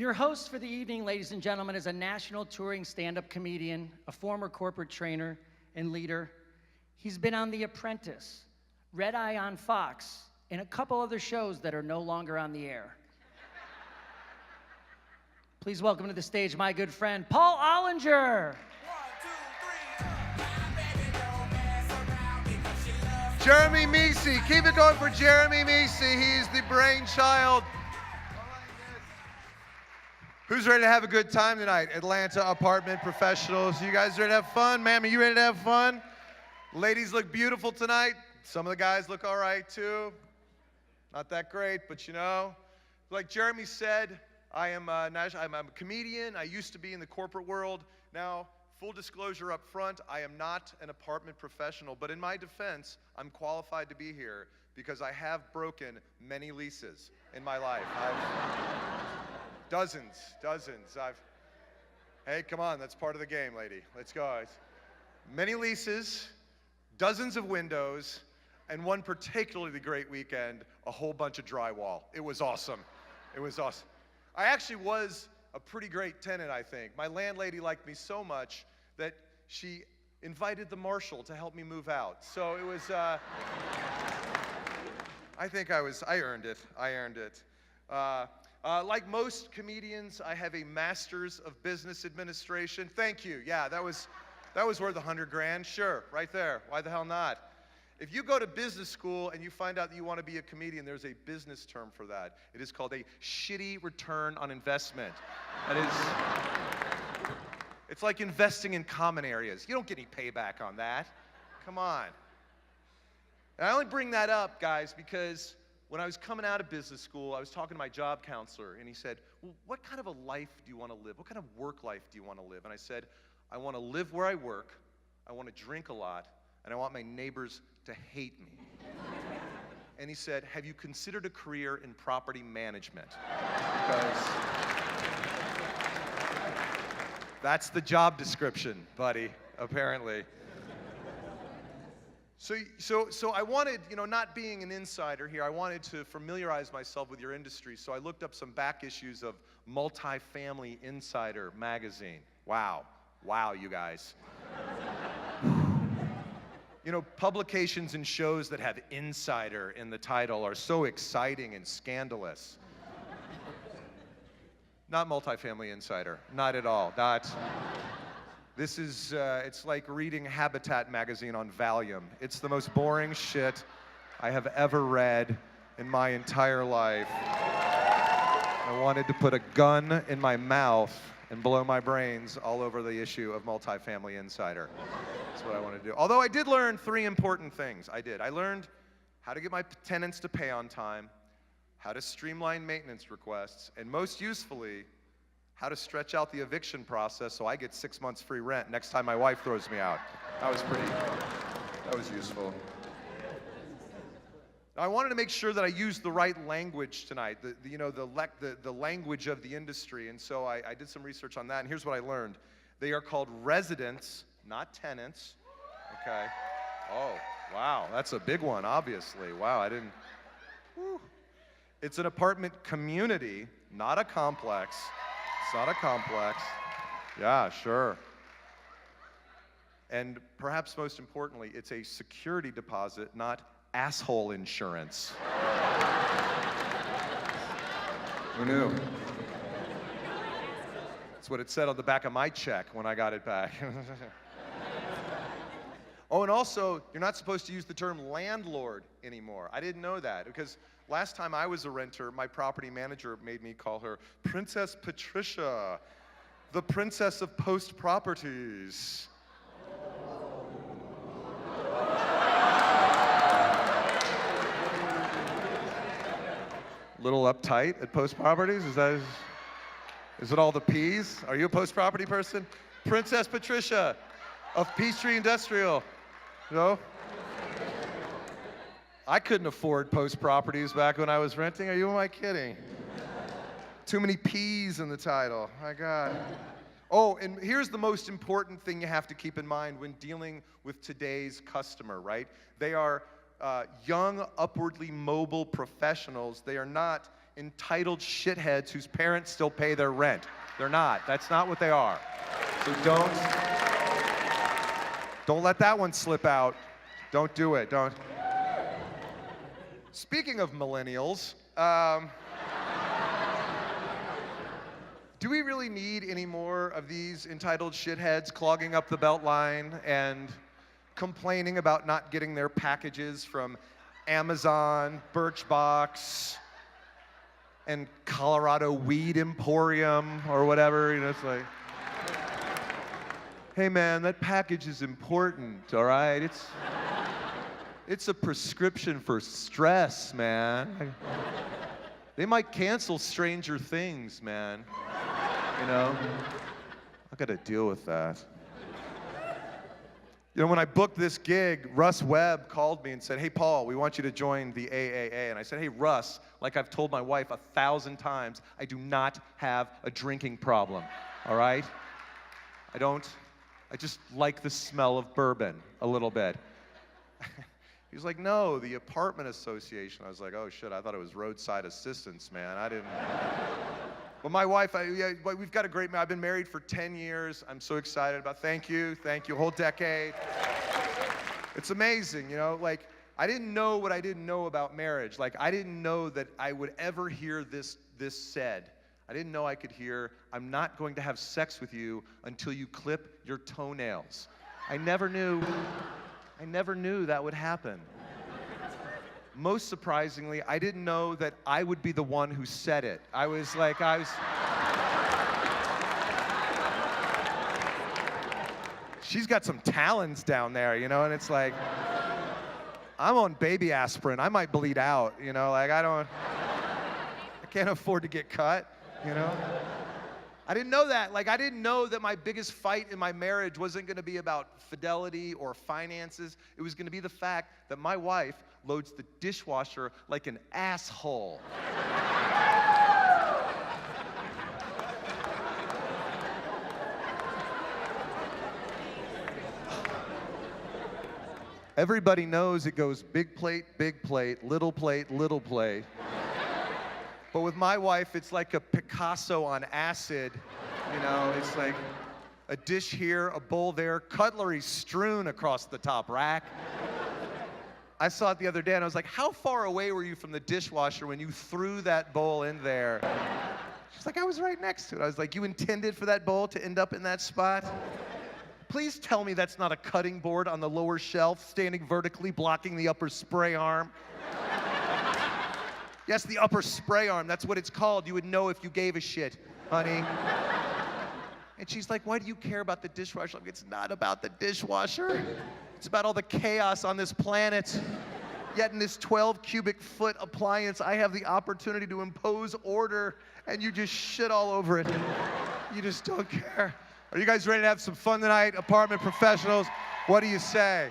Your host for the evening, ladies and gentlemen, is a national touring stand-up comedian, a former corporate trainer and leader. He's been on The Apprentice, Red Eye on Fox, and a couple other shows that are no longer on the air. Please welcome to the stage my good friend, Paul Ollinger. Jeremy Meese, keep it going for Jeremy Meese. He's the brainchild. Who's ready to have a good time tonight? Atlanta apartment professionals. You guys ready to have fun? Ma'am, are you ready to have fun? Ladies look beautiful tonight. Some of the guys look all right too. Not that great, but you know, like Jeremy said, I'm a comedian. I used to be in the corporate world. Now, full disclosure up front, I am not an apartment professional, but in my defense, I'm qualified to be here because I have broken many leases in my life. Dozens. Hey, come on, that's part of the game, lady. Let's go. Many leases, dozens of windows, and one particularly great weekend, a whole bunch of drywall. It was awesome. It was awesome. I actually was a pretty great tenant, I think. My landlady liked me so much that she invited the marshal to help me move out. So it was, I earned it. Like most comedians, I have a master's of business administration. Thank you. Yeah, that was worth $100,000. Sure, right there. Why the hell not? If you go to business school and you find out that you want to be a comedian, there's a business term for that. It is called a shitty return on investment. That is, it's like investing in common areas. You don't get any payback on that. Come on. And I only bring that up, guys, because when I was coming out of business school, I was talking to my job counselor, and he said, well, what kind of a life do you want to live? What kind of work life do you want to live? And I said, I want to live where I work, I want to drink a lot, and I want my neighbors to hate me. And he said, have you considered a career in property management? Because that's the job description, buddy, apparently. So I wanted, not being an insider here, I wanted to familiarize myself with your industry, so I looked up some back issues of Multifamily Insider magazine. Wow, you guys. Publications and shows that have insider in the title are so exciting and scandalous. Not Multifamily Insider, not at all. This is, it's like reading Habitat magazine on Valium. It's the most boring shit I have ever read in my entire life. I wanted to put a gun in my mouth and blow my brains all over the issue of Multifamily Insider. That's what I wanted to do. Although I did learn 3 important things. I learned how to get my tenants to pay on time, how to streamline maintenance requests, and most usefully, how to stretch out the eviction process so I get 6 months free rent next time my wife throws me out. That was useful. I wanted to make sure that I used the right language tonight, the language of the industry, and so I did some research on that, and here's what I learned. They are called residents, not tenants, okay? Oh, wow, that's a big one, obviously. Wow, whew. It's an apartment community, not a complex. It's not a complex. Yeah, sure. And perhaps most importantly, it's a security deposit, not asshole insurance. Who knew? That's what it said on the back of my check when I got it back. Oh, and also, you're not supposed to use the term landlord anymore. I didn't know that, because last time I was a renter, my property manager made me call her Princess Patricia, the princess of post properties. Little uptight at post properties? Is it all the P's? Are you a post property person? Princess Patricia of Peachtree Industrial. No? I couldn't afford post properties back when I was renting. Am I kidding? Too many P's in the title. My God. Oh, and here's the most important thing you have to keep in mind when dealing with today's customer, right? They are young, upwardly mobile professionals. They are not entitled shitheads whose parents still pay their rent. They're not. That's not what they are. So don't let that one slip out. Don't do it. Don't. Speaking of millennials, do we really need any more of these entitled shitheads clogging up the Beltline and complaining about not getting their packages from Amazon, Birchbox, and Colorado Weed Emporium or whatever? You know, it's like, hey man, that package is important, all right? It's a prescription for stress, man. They might cancel Stranger Things, man. You know? I gotta deal with that. You know, when I booked this gig, Russ Webb called me and said, hey, Paul, we want you to join the AAA. And I said, hey, Russ, like I've told my wife 1,000 times, I do not have a drinking problem, all right? I just like the smell of bourbon a little bit. He was like, no, the apartment association. I was like, oh shit, I thought it was roadside assistance, man. I didn't. But my wife, we've got a great, I've been married for 10 years. I'm so excited about, thank you, whole decade. It's amazing, you know, like, I didn't know what I didn't know about marriage. Like, I didn't know that I would ever hear this said. I didn't know I could hear, I'm not going to have sex with you until you clip your toenails. I never knew that would happen. Most surprisingly, I didn't know that I would be the one who said it. She's got some talons down there, you know, and it's like, I'm on baby aspirin. I might bleed out, you know, like I can't afford to get cut, you know. I didn't know that. Like, I didn't know that my biggest fight in my marriage wasn't going to be about fidelity or finances. It was going to be the fact that my wife loads the dishwasher like an asshole. Everybody knows it goes big plate, little plate, little plate. But with my wife, it's like a Picasso on acid. You know, it's like a dish here, a bowl there, cutlery strewn across the top rack. I saw it the other day and I was like, how far away were you from the dishwasher when you threw that bowl in there? She's like, I was right next to it. I was like, you intended for that bowl to end up in that spot? Please tell me that's not a cutting board on the lower shelf, standing vertically, blocking the upper spray arm. Yes, the upper spray arm, that's what it's called. You would know if you gave a shit, honey. And she's like, why do you care about the dishwasher? I'm like, it's not about the dishwasher. It's about all the chaos on this planet. Yet in this 12 cubic foot appliance, I have the opportunity to impose order, and you just shit all over it. You just don't care. Are you guys ready to have some fun tonight, apartment professionals? What do you say?